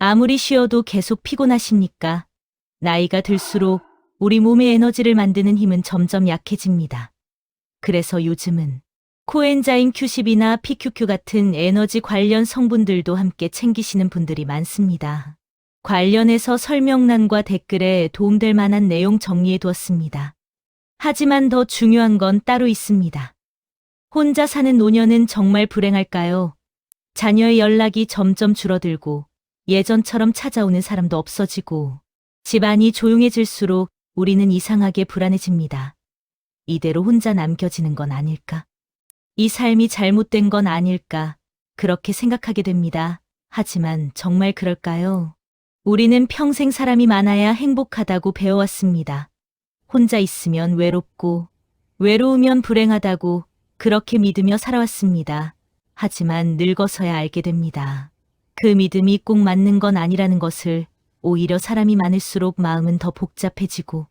아무리 쉬어도 계속 피곤하십니까? 나이가 들수록 우리 몸의 에너지를 만드는 힘은 점점 약해집니다. 그래서 요즘은 코엔자임 Q10이나 PQQ 같은 에너지 관련 성분들도 함께 챙기시는 분들이 많습니다. 관련해서 설명란과 댓글에 도움될 만한 내용 정리해 두었습니다. 하지만 더 중요한 건 따로 있습니다. 혼자 사는 노년은 정말 불행할까요? 자녀의 연락이 점점 줄어들고 예전처럼 찾아오는 사람도 없어지고 집안이 조용해질수록 우리는 이상하게 불안해집니다. 이대로 혼자 남겨지는 건 아닐까? 이 삶이 잘못된 건 아닐까? 그렇게 생각하게 됩니다. 하지만 정말 그럴까요? 우리는 평생 사람이 많아야 행복하다고 배워왔습니다. 혼자 있으면 외롭고, 외로우면 불행하다고 그렇게 믿으며 살아왔습니다. 하지만 늙어서야 알게 됩니다. 그 믿음이 꼭 맞는 건 아니라는 것을. 오히려 사람이 많을수록 마음은 더 복잡해지고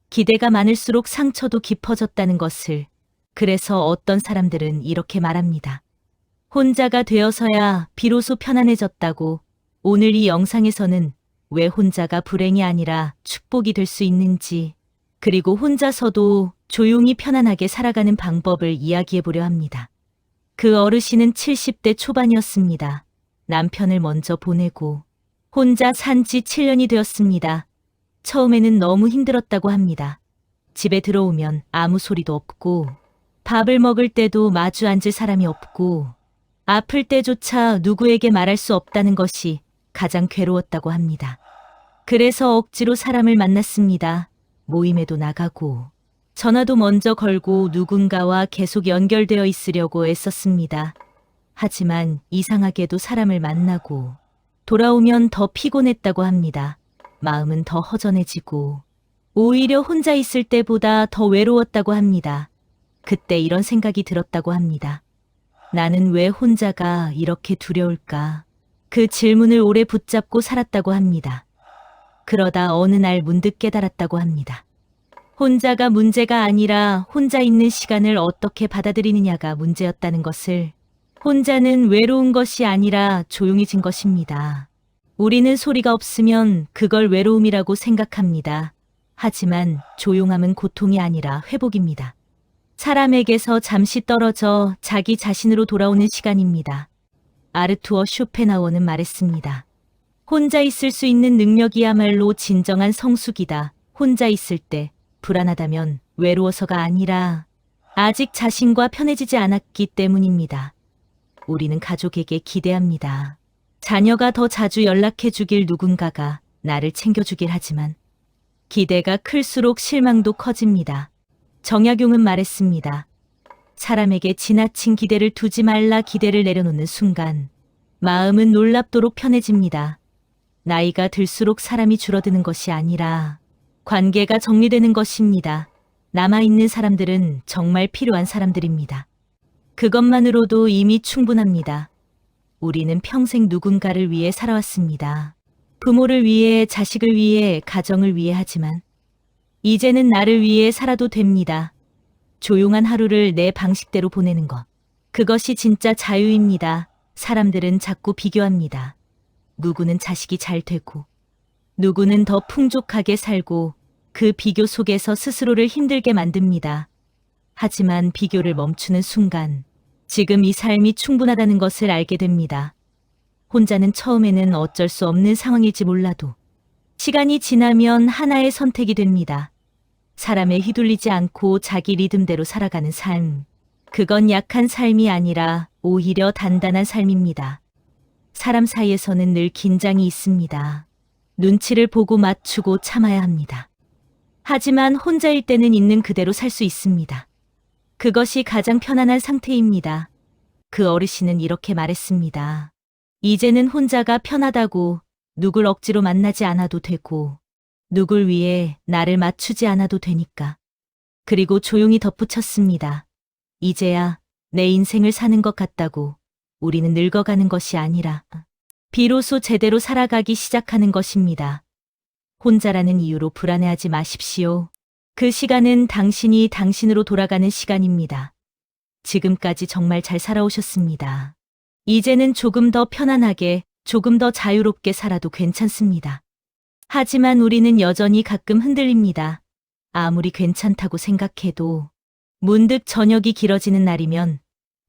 기대가 많을수록 상처도 깊어졌다는 것을. 그래서 어떤 사람들은 이렇게 말합니다. 혼자가 되어서야 비로소 편안해졌다고. 오늘 이 영상에서는 왜 혼자가 불행이 아니라 축복이 될 수 있는지, 그리고 혼자서도 조용히 편안하게 살아가는 방법을 이야기해 보려 합니다. 그 어르신은 70대 초반이었습니다. 남편을 먼저 보내고 혼자 산 지 7년이 되었습니다. 처음에는 너무 힘들었다고 합니다. 집에 들어오면 아무 소리도 없고 밥을 먹을 때도 마주 앉을 사람이 없고 아플 때조차 누구에게 말할 수 없다는 것이 가장 괴로웠다고 합니다. 그래서 억지로 사람을 만났습니다. 모임에도 나가고 전화도 먼저 걸고 누군가와 계속 연결되어 있으려고 애썼습니다. 하지만 이상하게도 사람을 만나고 돌아오면 더 피곤했다고 합니다. 마음은 더 허전해지고 오히려 혼자 있을 때보다 더 외로웠다고 합니다. 그때 이런 생각이 들었다고 합니다. 나는 왜 혼자가 이렇게 두려울까? 그 질문을 오래 붙잡고 살았다고 합니다. 그러다 어느 날 문득 깨달았다고 합니다. 혼자가 문제가 아니라 혼자 있는 시간을 어떻게 받아들이느냐가 문제였다는 것을. 혼자는 외로운 것이 아니라 조용해진 것입니다. 우리는 소리가 없으면 그걸 외로움이라고 생각합니다. 하지만 조용함은 고통이 아니라 회복입니다. 사람에게서 잠시 떨어져 자기 자신으로 돌아오는 시간입니다. 아르투어 쇼펜하우어는 말했습니다. 혼자 있을 수 있는 능력이야말로 진정한 성숙이다. 혼자 있을 때 불안하다면 외로워서가 아니라 아직 자신과 편해지지 않았기 때문입니다. 우리는 가족에게 기대합니다. 자녀가 더 자주 연락해 주길, 누군가가 나를 챙겨주길. 하지만 기대가 클수록 실망도 커집니다. 정약용은 말했습니다. 사람에게 지나친 기대를 두지 말라. 기대를 내려놓는 순간 마음은 놀랍도록 편해집니다. 나이가 들수록 사람이 줄어드는 것이 아니라 관계가 정리되는 것입니다. 남아있는 사람들은 정말 필요한 사람들입니다. 그것만으로도 이미 충분합니다. 우리는 평생 누군가를 위해 살아왔습니다. 부모를 위해, 자식을 위해, 가정을 위해. 하지만 이제는 나를 위해 살아도 됩니다. 조용한 하루를 내 방식대로 보내는 것. 그것이 진짜 자유입니다. 사람들은 자꾸 비교합니다. 누구는 자식이 잘 되고, 누구는 더 풍족하게 살고, 그 비교 속에서 스스로를 힘들게 만듭니다. 하지만 비교를 멈추는 순간, 지금 이 삶이 충분하다는 것을 알게 됩니다. 혼자는 처음에는 어쩔 수 없는 상황일지 몰라도 시간이 지나면 하나의 선택이 됩니다. 사람에 휘둘리지 않고 자기 리듬대로 살아가는 삶. 그건 약한 삶이 아니라 오히려 단단한 삶입니다. 사람 사이에서는 늘 긴장이 있습니다. 눈치를 보고 맞추고 참아야 합니다. 하지만 혼자일 때는 있는 그대로 살 수 있습니다. 그것이 가장 편안한 상태입니다. 그 어르신은 이렇게 말했습니다. 이제는 혼자가 편하다고. 누굴 억지로 만나지 않아도 되고, 누굴 위해 나를 맞추지 않아도 되니까. 그리고 조용히 덧붙였습니다. 이제야 내 인생을 사는 것 같다고. 우리는 늙어가는 것이 아니라 비로소 제대로 살아가기 시작하는 것입니다. 혼자라는 이유로 불안해하지 마십시오. 그 시간은 당신이 당신으로 돌아가는 시간입니다. 지금까지 정말 잘 살아오셨습니다. 이제는 조금 더 편안하게, 조금 더 자유롭게 살아도 괜찮습니다. 하지만 우리는 여전히 가끔 흔들립니다. 아무리 괜찮다고 생각해도 문득 저녁이 길어지는 날이면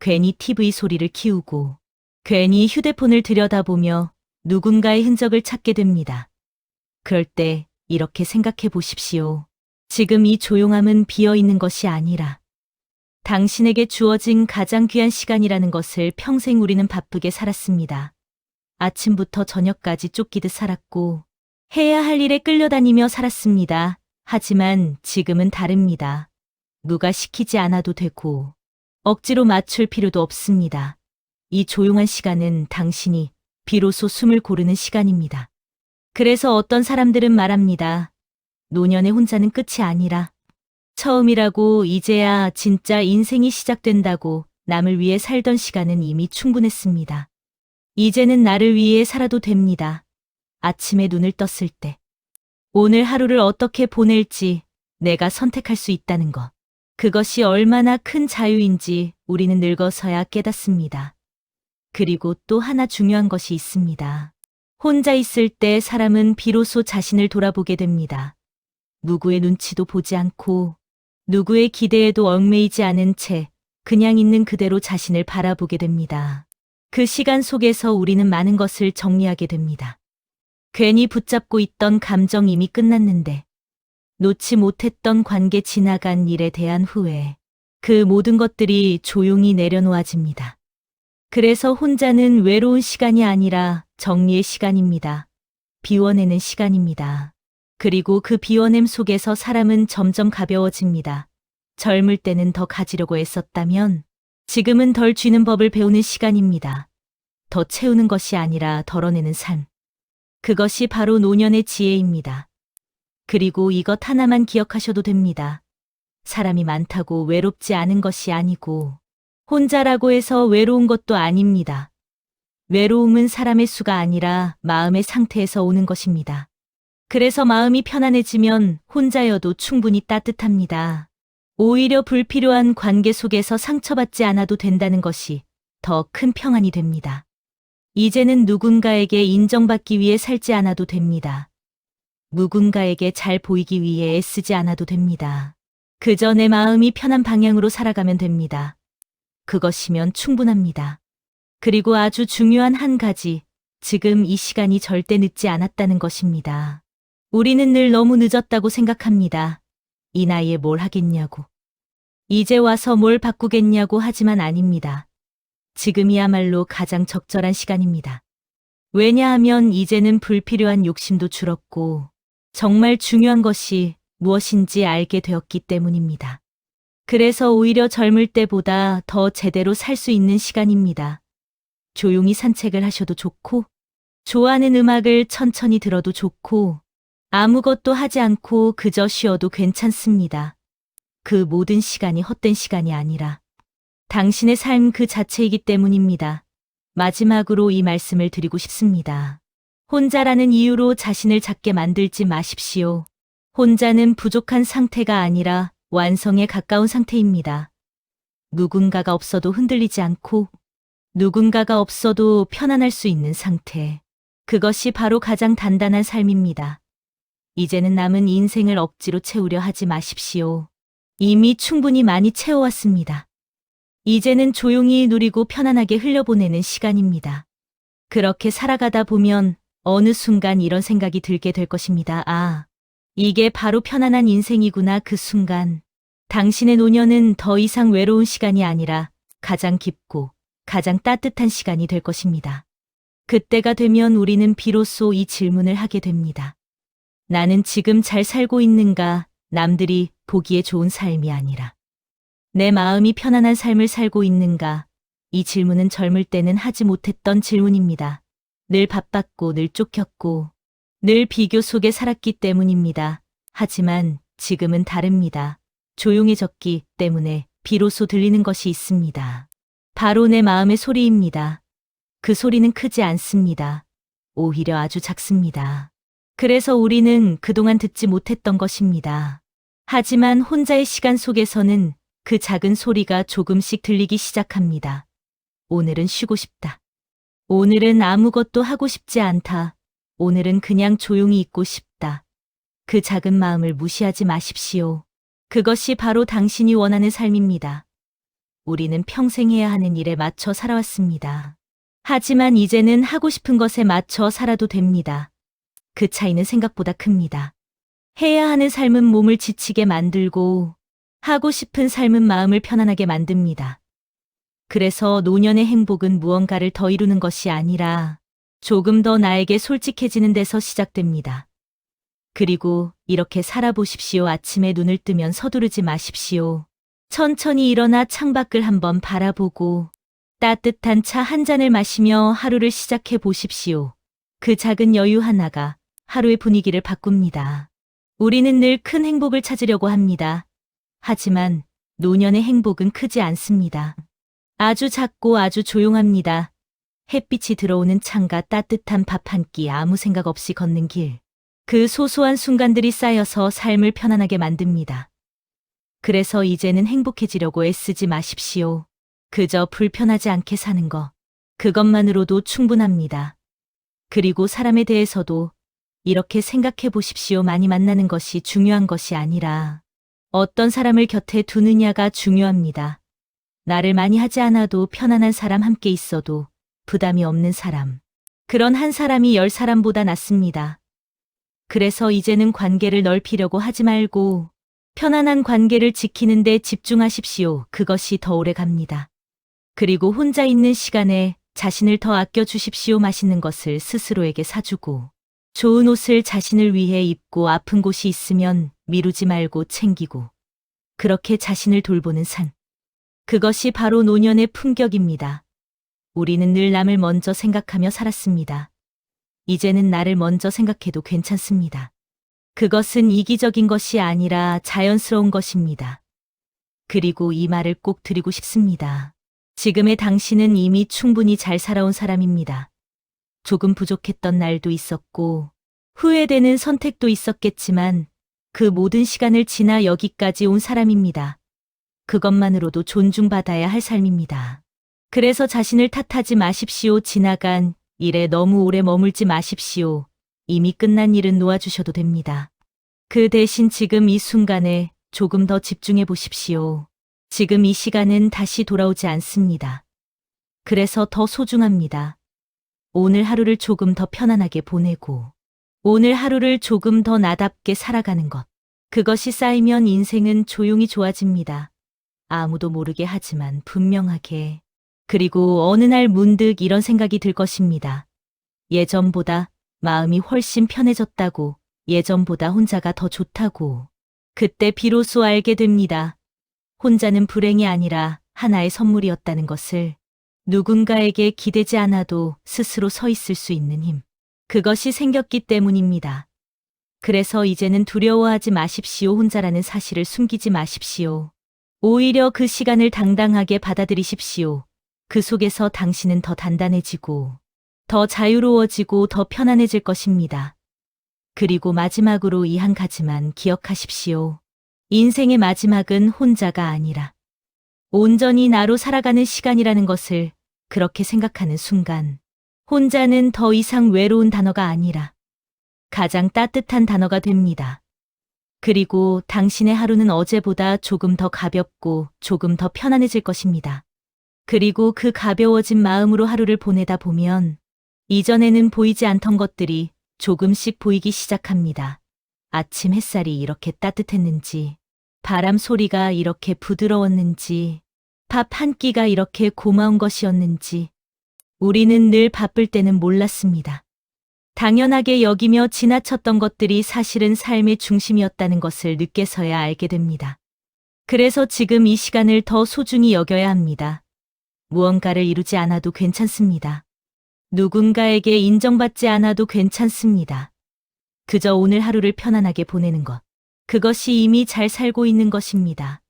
괜히 TV 소리를 키우고 괜히 휴대폰을 들여다보며 누군가의 흔적을 찾게 됩니다. 그럴 때 이렇게 생각해 보십시오. 지금 이 조용함은 비어 있는 것이 아니라 당신에게 주어진 가장 귀한 시간이라는 것을 평생 우리는 바쁘게 살았습니다. 아침부터 저녁까지 쫓기듯 살았고 해야 할 일에 끌려다니며 살았습니다. 하지만 지금은 다릅니다. 누가 시키지 않아도 되고 억지로 맞출 필요도 없습니다. 이 조용한 시간은 당신이 비로소 숨을 고르는 시간입니다. 그래서 어떤 사람들은 말합니다. 노년의 혼자는 끝이 아니라 처음이라고, 이제야 진짜 인생이 시작된다고. 남을 위해 살던 시간은 이미 충분했습니다. 이제는 나를 위해 살아도 됩니다. 아침에 눈을 떴을 때 오늘 하루를 어떻게 보낼지 내가 선택할 수 있다는 것. 그것이 얼마나 큰 자유인지 우리는 늙어서야 깨닫습니다. 그리고 또 하나 중요한 것이 있습니다. 혼자 있을 때 사람은 비로소 자신을 돌아보게 됩니다. 누구의 눈치도 보지 않고 누구의 기대에도 얽매이지 않은 채 그냥 있는 그대로 자신을 바라보게 됩니다. 그 시간 속에서 우리는 많은 것을 정리하게 됩니다. 괜히 붙잡고 있던 감정 이미 끝났는데, 놓지 못했던 관계, 지나간 일에 대한 후회, 그 모든 것들이 조용히 내려놓아집니다. 그래서 혼자는 외로운 시간이 아니라 정리의 시간입니다. 비워내는 시간입니다. 그리고 그 비워냄 속에서 사람은 점점 가벼워집니다. 젊을 때는 더 가지려고 애썼다면 지금은 덜 쥐는 법을 배우는 시간입니다. 더 채우는 것이 아니라 덜어내는 삶. 그것이 바로 노년의 지혜입니다. 그리고 이것 하나만 기억하셔도 됩니다. 사람이 많다고 외롭지 않은 것이 아니고 혼자라고 해서 외로운 것도 아닙니다. 외로움은 사람의 수가 아니라 마음의 상태에서 오는 것입니다. 그래서 마음이 편안해지면 혼자여도 충분히 따뜻합니다. 오히려 불필요한 관계 속에서 상처받지 않아도 된다는 것이 더 큰 평안이 됩니다. 이제는 누군가에게 인정받기 위해 살지 않아도 됩니다. 누군가에게 잘 보이기 위해 애쓰지 않아도 됩니다. 그저 내 마음이 편한 방향으로 살아가면 됩니다. 그것이면 충분합니다. 그리고 아주 중요한 한 가지, 지금 이 시간이 절대 늦지 않았다는 것입니다. 우리는 늘 너무 늦었다고 생각합니다. 이 나이에 뭘 하겠냐고. 이제 와서 뭘 바꾸겠냐고. 하지만 아닙니다. 지금이야말로 가장 적절한 시간입니다. 왜냐하면 이제는 불필요한 욕심도 줄었고 정말 중요한 것이 무엇인지 알게 되었기 때문입니다. 그래서 오히려 젊을 때보다 더 제대로 살 수 있는 시간입니다. 조용히 산책을 하셔도 좋고, 좋아하는 음악을 천천히 들어도 좋고, 아무것도 하지 않고 그저 쉬어도 괜찮습니다. 그 모든 시간이 헛된 시간이 아니라 당신의 삶 그 자체이기 때문입니다. 마지막으로 이 말씀을 드리고 싶습니다. 혼자라는 이유로 자신을 작게 만들지 마십시오. 혼자는 부족한 상태가 아니라 완성에 가까운 상태입니다. 누군가가 없어도 흔들리지 않고 누군가가 없어도 편안할 수 있는 상태. 그것이 바로 가장 단단한 삶입니다. 이제는 남은 인생을 억지로 채우려 하지 마십시오. 이미 충분히 많이 채워왔습니다. 이제는 조용히 누리고 편안하게 흘려보내는 시간입니다. 그렇게 살아가다 보면 어느 순간 이런 생각이 들게 될 것입니다. 아, 이게 바로 편안한 인생이구나. 그 순간 당신의 노년은 더 이상 외로운 시간이 아니라 가장 깊고 가장 따뜻한 시간이 될 것입니다. 그때가 되면 우리는 비로소 이 질문을 하게 됩니다. 나는 지금 잘 살고 있는가? 남들이 보기에 좋은 삶이 아니라 내 마음이 편안한 삶을 살고 있는가? 이 질문은 젊을 때는 하지 못했던 질문입니다. 늘 바빴고 늘 쫓겼고 늘 비교 속에 살았기 때문입니다. 하지만 지금은 다릅니다. 조용해졌기 때문에 비로소 들리는 것이 있습니다. 바로 내 마음의 소리입니다. 그 소리는 크지 않습니다. 오히려 아주 작습니다. 그래서 우리는 그동안 듣지 못했던 것입니다. 하지만 혼자의 시간 속에서는 그 작은 소리가 조금씩 들리기 시작합니다. 오늘은 쉬고 싶다. 오늘은 아무것도 하고 싶지 않다. 오늘은 그냥 조용히 있고 싶다. 그 작은 마음을 무시하지 마십시오. 그것이 바로 당신이 원하는 삶입니다. 우리는 평생 해야 하는 일에 맞춰 살아왔습니다. 하지만 이제는 하고 싶은 것에 맞춰 살아도 됩니다. 그 차이는 생각보다 큽니다. 해야 하는 삶은 몸을 지치게 만들고 하고 싶은 삶은 마음을 편안하게 만듭니다. 그래서 노년의 행복은 무언가를 더 이루는 것이 아니라 조금 더 나에게 솔직해지는 데서 시작됩니다. 그리고 이렇게 살아보십시오. 아침에 눈을 뜨면 서두르지 마십시오. 천천히 일어나 창밖을 한번 바라보고 따뜻한 차 한 잔을 마시며 하루를 시작해 보십시오. 그 작은 여유 하나가 하루의 분위기를 바꿉니다. 우리는 늘 큰 행복을 찾으려고 합니다. 하지만 노년의 행복은 크지 않습니다. 아주 작고 아주 조용합니다. 햇빛이 들어오는 창가, 따뜻한 밥 한 끼, 아무 생각 없이 걷는 길. 그 소소한 순간들이 쌓여서 삶을 편안하게 만듭니다. 그래서 이제는 행복해지려고 애쓰지 마십시오. 그저 불편하지 않게 사는 것. 그것만으로도 충분합니다. 그리고 사람에 대해서도 이렇게 생각해 보십시오. 많이 만나는 것이 중요한 것이 아니라 어떤 사람을 곁에 두느냐가 중요합니다. 나를 많이 하지 않아도 편안한 사람, 함께 있어도 부담이 없는 사람. 그런 한 사람이 10사람보다 낫습니다. 그래서 이제는 관계를 넓히려고 하지 말고 편안한 관계를 지키는 데 집중하십시오. 그것이 더 오래 갑니다. 그리고 혼자 있는 시간에 자신을 더 아껴주십시오. 맛있는 것을 스스로에게 사주고 좋은 옷을 자신을 위해 입고 아픈 곳이 있으면 미루지 말고 챙기고 그렇게 자신을 돌보는 삶. 그것이 바로 노년의 품격입니다. 우리는 늘 남을 먼저 생각하며 살았습니다. 이제는 나를 먼저 생각해도 괜찮습니다. 그것은 이기적인 것이 아니라 자연스러운 것입니다. 그리고 이 말을 꼭 드리고 싶습니다. 지금의 당신은 이미 충분히 잘 살아온 사람입니다. 조금 부족했던 날도 있었고 후회되는 선택도 있었겠지만 그 모든 시간을 지나 여기까지 온 사람입니다. 그것만으로도 존중받아야 할 삶입니다. 그래서 자신을 탓하지 마십시오. 지나간 일에 너무 오래 머물지 마십시오. 이미 끝난 일은 놓아주셔도 됩니다. 그 대신 지금 이 순간에 조금 더 집중해 보십시오. 지금 이 시간은 다시 돌아오지 않습니다. 그래서 더 소중합니다. 오늘 하루를 조금 더 편안하게 보내고 오늘 하루를 조금 더 나답게 살아가는 것. 그것이 쌓이면 인생은 조용히 좋아집니다. 아무도 모르게 하지만 분명하게. 그리고 어느 날 문득 이런 생각이 들 것입니다. 예전보다 마음이 훨씬 편해졌다고, 예전보다 혼자가 더 좋다고. 그때 비로소 알게 됩니다. 혼자는 불행이 아니라 하나의 선물이었다는 것을. 누군가에게 기대지 않아도 스스로 서 있을 수 있는 힘. 그것이 생겼기 때문입니다. 그래서 이제는 두려워하지 마십시오. 혼자라는 사실을 숨기지 마십시오. 오히려 그 시간을 당당하게 받아들이십시오. 그 속에서 당신은 더 단단해지고, 더 자유로워지고 더 편안해질 것입니다. 그리고 마지막으로 이 한 가지만 기억하십시오. 인생의 마지막은 혼자가 아니라 온전히 나로 살아가는 시간이라는 것을 그렇게 생각하는 순간, 혼자는 더 이상 외로운 단어가 아니라 가장 따뜻한 단어가 됩니다. 그리고 당신의 하루는 어제보다 조금 더 가볍고 조금 더 편안해질 것입니다. 그리고 그 가벼워진 마음으로 하루를 보내다 보면 이전에는 보이지 않던 것들이 조금씩 보이기 시작합니다. 아침 햇살이 이렇게 따뜻했는지, 바람 소리가 이렇게 부드러웠는지, 밥 한 끼가 이렇게 고마운 것이었는지, 우리는 늘 바쁠 때는 몰랐습니다. 당연하게 여기며 지나쳤던 것들이 사실은 삶의 중심이었다는 것을 늦게서야 알게 됩니다. 그래서 지금 이 시간을 더 소중히 여겨야 합니다. 무언가를 이루지 않아도 괜찮습니다. 누군가에게 인정받지 않아도 괜찮습니다. 그저 오늘 하루를 편안하게 보내는 것. 그것이 이미 잘 살고 있는 것입니다.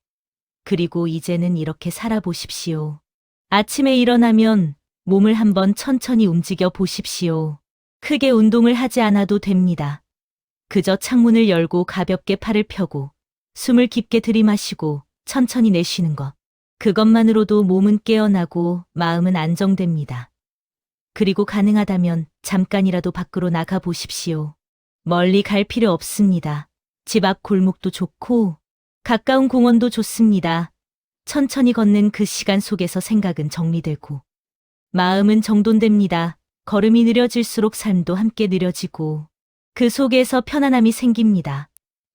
그리고 이제는 이렇게 살아보십시오. 아침에 일어나면 몸을 한번 천천히 움직여 보십시오. 크게 운동을 하지 않아도 됩니다. 그저 창문을 열고 가볍게 팔을 펴고 숨을 깊게 들이마시고 천천히 내쉬는 것. 그것만으로도 몸은 깨어나고 마음은 안정됩니다. 그리고 가능하다면 잠깐이라도 밖으로 나가 보십시오. 멀리 갈 필요 없습니다. 집 앞 골목도 좋고 가까운 공원도 좋습니다. 천천히 걷는 그 시간 속에서 생각은 정리되고 마음은 정돈됩니다. 걸음이 느려질수록 삶도 함께 느려지고 그 속에서 편안함이 생깁니다.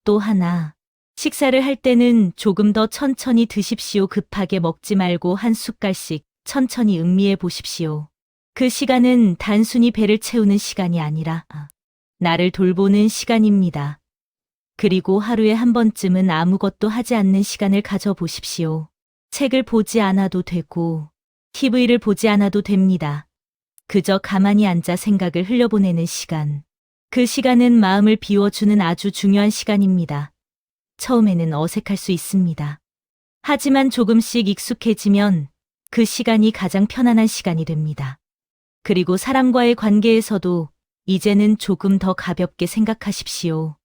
또 하나, 식사를 할 때는 조금 더 천천히 드십시오. 급하게 먹지 말고 한 숟갈씩 천천히 음미해 보십시오. 그 시간은 단순히 배를 채우는 시간이 아니라 나를 돌보는 시간입니다. 그리고 하루에 한 번쯤은 아무것도 하지 않는 시간을 가져보십시오. 책을 보지 않아도 되고 TV를 보지 않아도 됩니다. 그저 가만히 앉아 생각을 흘려보내는 시간. 그 시간은 마음을 비워주는 아주 중요한 시간입니다. 처음에는 어색할 수 있습니다. 하지만 조금씩 익숙해지면 그 시간이 가장 편안한 시간이 됩니다. 그리고 사람과의 관계에서도 이제는 조금 더 가볍게 생각하십시오.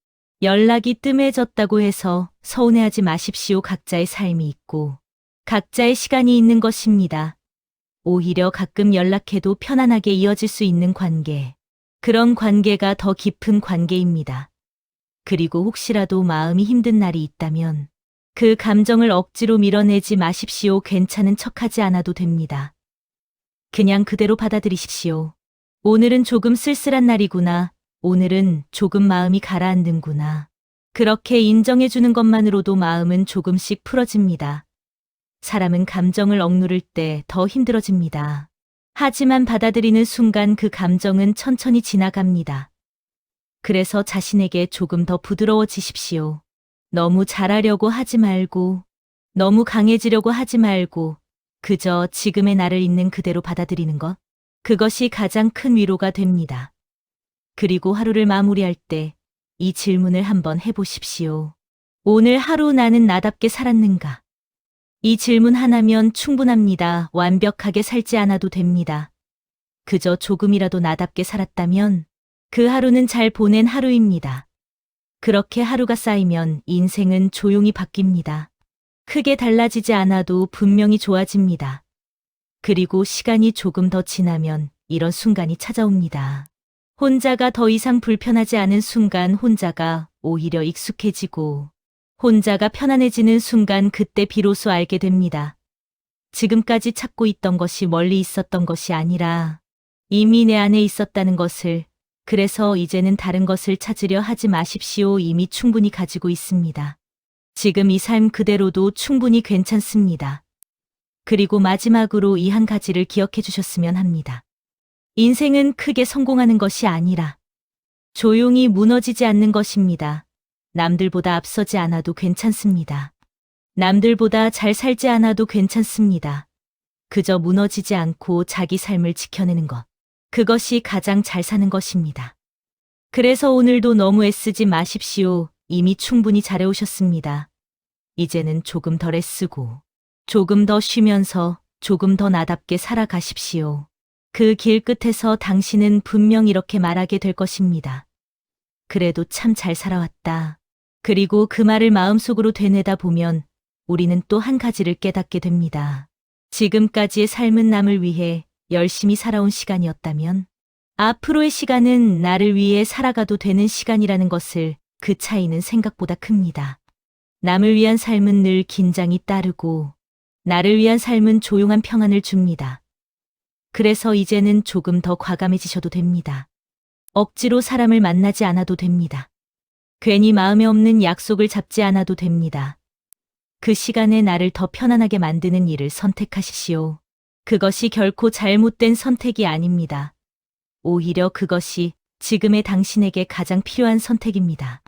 연락이 뜸해졌다고 해서 서운해하지 마십시오. 각자의 삶이 있고 각자의 시간이 있는 것입니다. 오히려 가끔 연락해도 편안하게 이어질 수 있는 관계. 그런 관계가 더 깊은 관계입니다. 그리고 혹시라도 마음이 힘든 날이 있다면 그 감정을 억지로 밀어내지 마십시오. 괜찮은 척하지 않아도 됩니다. 그냥 그대로 받아들이십시오. 오늘은 조금 쓸쓸한 날이구나. 오늘은 조금 마음이 가라앉는구나. 그렇게 인정해주는 것만으로도 마음은 조금씩 풀어집니다. 사람은 감정을 억누를 때 더 힘들어집니다. 하지만 받아들이는 순간 그 감정은 천천히 지나갑니다. 그래서 자신에게 조금 더 부드러워지십시오. 너무 잘하려고 하지 말고, 너무 강해지려고 하지 말고, 그저 지금의 나를 있는 그대로 받아들이는 것. 그것이 가장 큰 위로가 됩니다. 그리고 하루를 마무리할 때 이 질문을 한번 해보십시오. 오늘 하루 나는 나답게 살았는가? 이 질문 하나면 충분합니다. 완벽하게 살지 않아도 됩니다. 그저 조금이라도 나답게 살았다면 그 하루는 잘 보낸 하루입니다. 그렇게 하루가 쌓이면 인생은 조용히 바뀝니다. 크게 달라지지 않아도 분명히 좋아집니다. 그리고 시간이 조금 더 지나면 이런 순간이 찾아옵니다. 혼자가 더 이상 불편하지 않은 순간, 혼자가 오히려 익숙해지고 혼자가 편안해지는 순간, 그때 비로소 알게 됩니다. 지금까지 찾고 있던 것이 멀리 있었던 것이 아니라 이미 내 안에 있었다는 것을. 그래서 이제는 다른 것을 찾으려 하지 마십시오. 이미 충분히 가지고 있습니다. 지금 이 삶 그대로도 충분히 괜찮습니다. 그리고 마지막으로 이 한 가지를 기억해 주셨으면 합니다. 인생은 크게 성공하는 것이 아니라 조용히 무너지지 않는 것입니다. 남들보다 앞서지 않아도 괜찮습니다. 남들보다 잘 살지 않아도 괜찮습니다. 그저 무너지지 않고 자기 삶을 지켜내는 것. 그것이 가장 잘 사는 것입니다. 그래서 오늘도 너무 애쓰지 마십시오. 이미 충분히 잘해오셨습니다. 이제는 조금 덜 애쓰고 조금 더 쉬면서 조금 더 나답게 살아가십시오. 그 길 끝에서 당신은 분명 이렇게 말하게 될 것입니다. 그래도 참 잘 살아왔다. 그리고 그 말을 마음속으로 되뇌다 보면 우리는 또 한 가지를 깨닫게 됩니다. 지금까지의 삶은 남을 위해 열심히 살아온 시간이었다면 앞으로의 시간은 나를 위해 살아가도 되는 시간이라는 것을. 그 차이는 생각보다 큽니다. 남을 위한 삶은 늘 긴장이 따르고 나를 위한 삶은 조용한 평안을 줍니다. 그래서 이제는 조금 더 과감해지셔도 됩니다. 억지로 사람을 만나지 않아도 됩니다. 괜히 마음에 없는 약속을 잡지 않아도 됩니다. 그 시간에 나를 더 편안하게 만드는 일을 선택하십시오. 그것이 결코 잘못된 선택이 아닙니다. 오히려 그것이 지금의 당신에게 가장 필요한 선택입니다.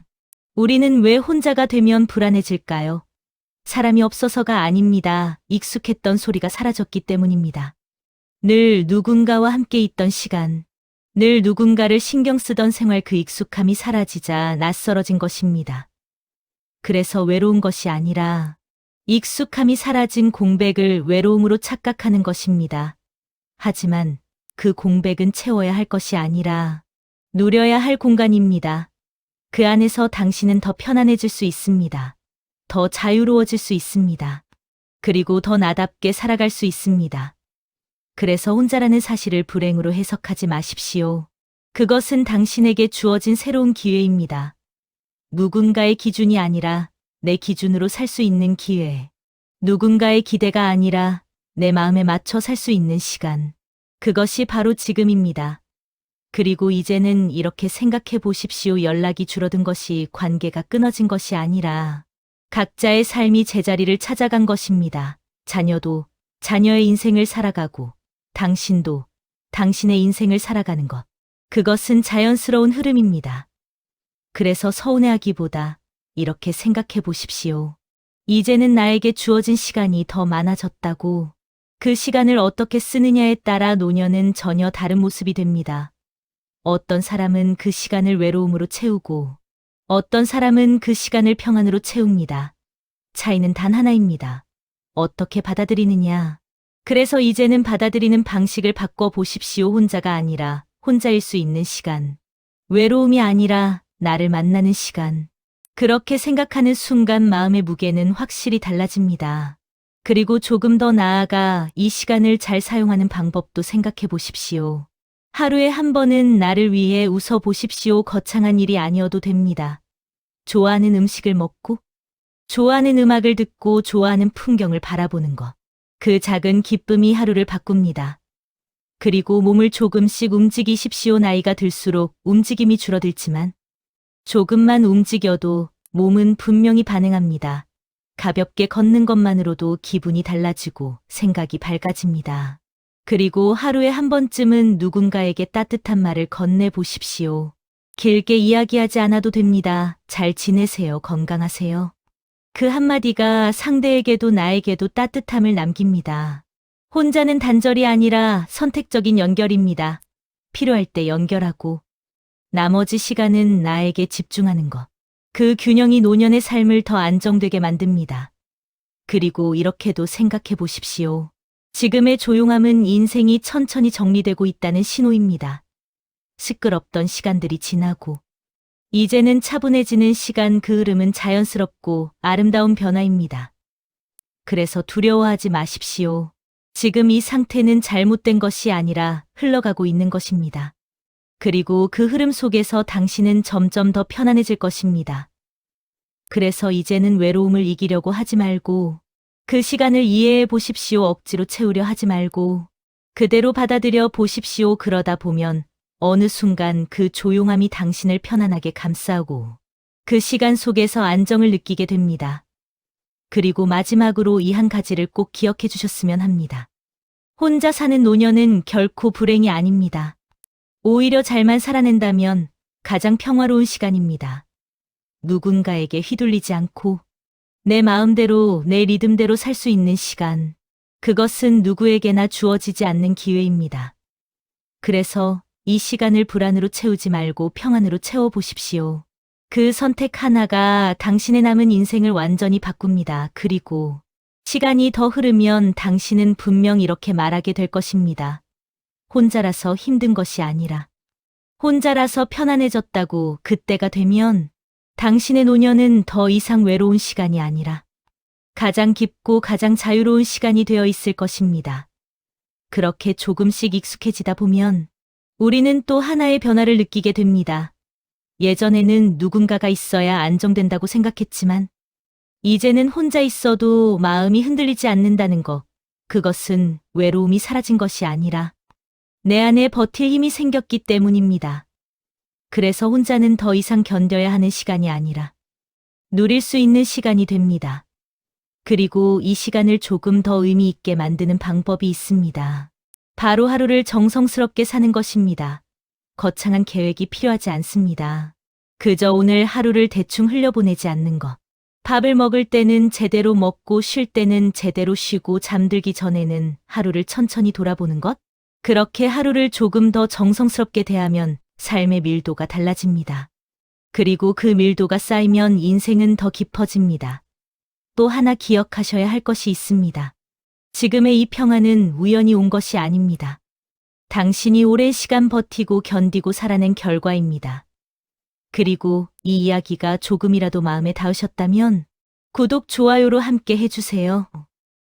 우리는 왜 혼자가 되면 불안해질까요? 사람이 없어서가 아닙니다. 익숙했던 소리가 사라졌기 때문입니다. 늘 누군가와 함께 있던 시간, 늘 누군가를 신경 쓰던 생활, 그 익숙함이 사라지자 낯설어진 것입니다. 그래서 외로운 것이 아니라 익숙함이 사라진 공백을 외로움으로 착각하는 것입니다. 하지만 그 공백은 채워야 할 것이 아니라 누려야 할 공간입니다. 그 안에서 당신은 더 편안해질 수 있습니다. 더 자유로워질 수 있습니다. 그리고 더 나답게 살아갈 수 있습니다. 그래서 혼자라는 사실을 불행으로 해석하지 마십시오. 그것은 당신에게 주어진 새로운 기회입니다. 누군가의 기준이 아니라 내 기준으로 살 수 있는 기회. 누군가의 기대가 아니라 내 마음에 맞춰 살 수 있는 시간. 그것이 바로 지금입니다. 그리고 이제는 이렇게 생각해 보십시오. 연락이 줄어든 것이 관계가 끊어진 것이 아니라 각자의 삶이 제자리를 찾아간 것입니다. 자녀도 자녀의 인생을 살아가고 당신도 당신의 인생을 살아가는 것. 그것은 자연스러운 흐름입니다. 그래서 서운해하기보다 이렇게 생각해 보십시오. 이제는 나에게 주어진 시간이 더 많아졌다고. 그 시간을 어떻게 쓰느냐에 따라 노년은 전혀 다른 모습이 됩니다. 어떤 사람은 그 시간을 외로움으로 채우고 어떤 사람은 그 시간을 평안으로 채웁니다. 차이는 단 하나입니다. 어떻게 받아들이느냐. 그래서 이제는 받아들이는 방식을 바꿔 보십시오. 혼자가 아니라 혼자일 수 있는 시간. 외로움이 아니라 나를 만나는 시간. 그렇게 생각하는 순간 마음의 무게는 확실히 달라집니다. 그리고 조금 더 나아가 이 시간을 잘 사용하는 방법도 생각해 보십시오. 하루에 한 번은 나를 위해 웃어 보십시오. 거창한 일이 아니어도 됩니다. 좋아하는 음식을 먹고, 좋아하는 음악을 듣고, 좋아하는 풍경을 바라보는 것. 그 작은 기쁨이 하루를 바꿉니다. 그리고 몸을 조금씩 움직이십시오. 나이가 들수록 움직임이 줄어들지만 조금만 움직여도 몸은 분명히 반응합니다. 가볍게 걷는 것만으로도 기분이 달라지고 생각이 밝아집니다. 그리고 하루에 한 번쯤은 누군가에게 따뜻한 말을 건네보십시오. 길게 이야기하지 않아도 됩니다. 잘 지내세요. 건강하세요. 그 한마디가 상대에게도 나에게도 따뜻함을 남깁니다. 혼자는 단절이 아니라 선택적인 연결입니다. 필요할 때 연결하고 나머지 시간은 나에게 집중하는 것. 그 균형이 노년의 삶을 더 안정되게 만듭니다. 그리고 이렇게도 생각해 보십시오. 지금의 조용함은 인생이 천천히 정리되고 있다는 신호입니다. 시끄럽던 시간들이 지나고 이제는 차분해지는 시간. 그 흐름은 자연스럽고 아름다운 변화입니다. 그래서 두려워하지 마십시오. 지금 이 상태는 잘못된 것이 아니라 흘러가고 있는 것입니다. 그리고 그 흐름 속에서 당신은 점점 더 편안해질 것입니다. 그래서 이제는 외로움을 이기려고 하지 말고 그 시간을 이해해 보십시오. 억지로 채우려 하지 말고 그대로 받아들여 보십시오. 그러다 보면 어느 순간 그 조용함이 당신을 편안하게 감싸고 그 시간 속에서 안정을 느끼게 됩니다. 그리고 마지막으로 이 한 가지를 꼭 기억해 주셨으면 합니다. 혼자 사는 노년은 결코 불행이 아닙니다. 오히려 잘만 살아낸다면 가장 평화로운 시간입니다. 누군가에게 휘둘리지 않고 내 마음대로 내 리듬대로 살 수 있는 시간. 그것은 누구에게나 주어지지 않는 기회입니다. 그래서 이 시간을 불안으로 채우지 말고 평안으로 채워보십시오. 그 선택 하나가 당신의 남은 인생을 완전히 바꿉니다. 그리고 시간이 더 흐르면 당신은 분명 이렇게 말하게 될 것입니다. 혼자라서 힘든 것이 아니라 혼자라서 편안해졌다고. 그때가 되면 당신의 노년은 더 이상 외로운 시간이 아니라 가장 깊고 가장 자유로운 시간이 되어 있을 것입니다. 그렇게 조금씩 익숙해지다 보면 우리는 또 하나의 변화를 느끼게 됩니다. 예전에는 누군가가 있어야 안정된다고 생각했지만 이제는 혼자 있어도 마음이 흔들리지 않는다는 것. 그것은 외로움이 사라진 것이 아니라 내 안에 버틸 힘이 생겼기 때문입니다. 그래서 혼자는 더 이상 견뎌야 하는 시간이 아니라 누릴 수 있는 시간이 됩니다. 그리고 이 시간을 조금 더 의미 있게 만드는 방법이 있습니다. 바로 하루를 정성스럽게 사는 것입니다. 거창한 계획이 필요하지 않습니다. 그저 오늘 하루를 대충 흘려보내지 않는 것. 밥을 먹을 때는 제대로 먹고 쉴 때는 제대로 쉬고 잠들기 전에는 하루를 천천히 돌아보는 것. 그렇게 하루를 조금 더 정성스럽게 대하면 삶의 밀도가 달라집니다. 그리고 그 밀도가 쌓이면 인생은 더 깊어집니다. 또 하나 기억하셔야 할 것이 있습니다. 지금의 이 평안은 우연히 온 것이 아닙니다. 당신이 오랜 시간 버티고 견디고 살아낸 결과입니다. 그리고 이 이야기가 조금이라도 마음에 닿으셨다면 구독, 좋아요로 함께 해주세요.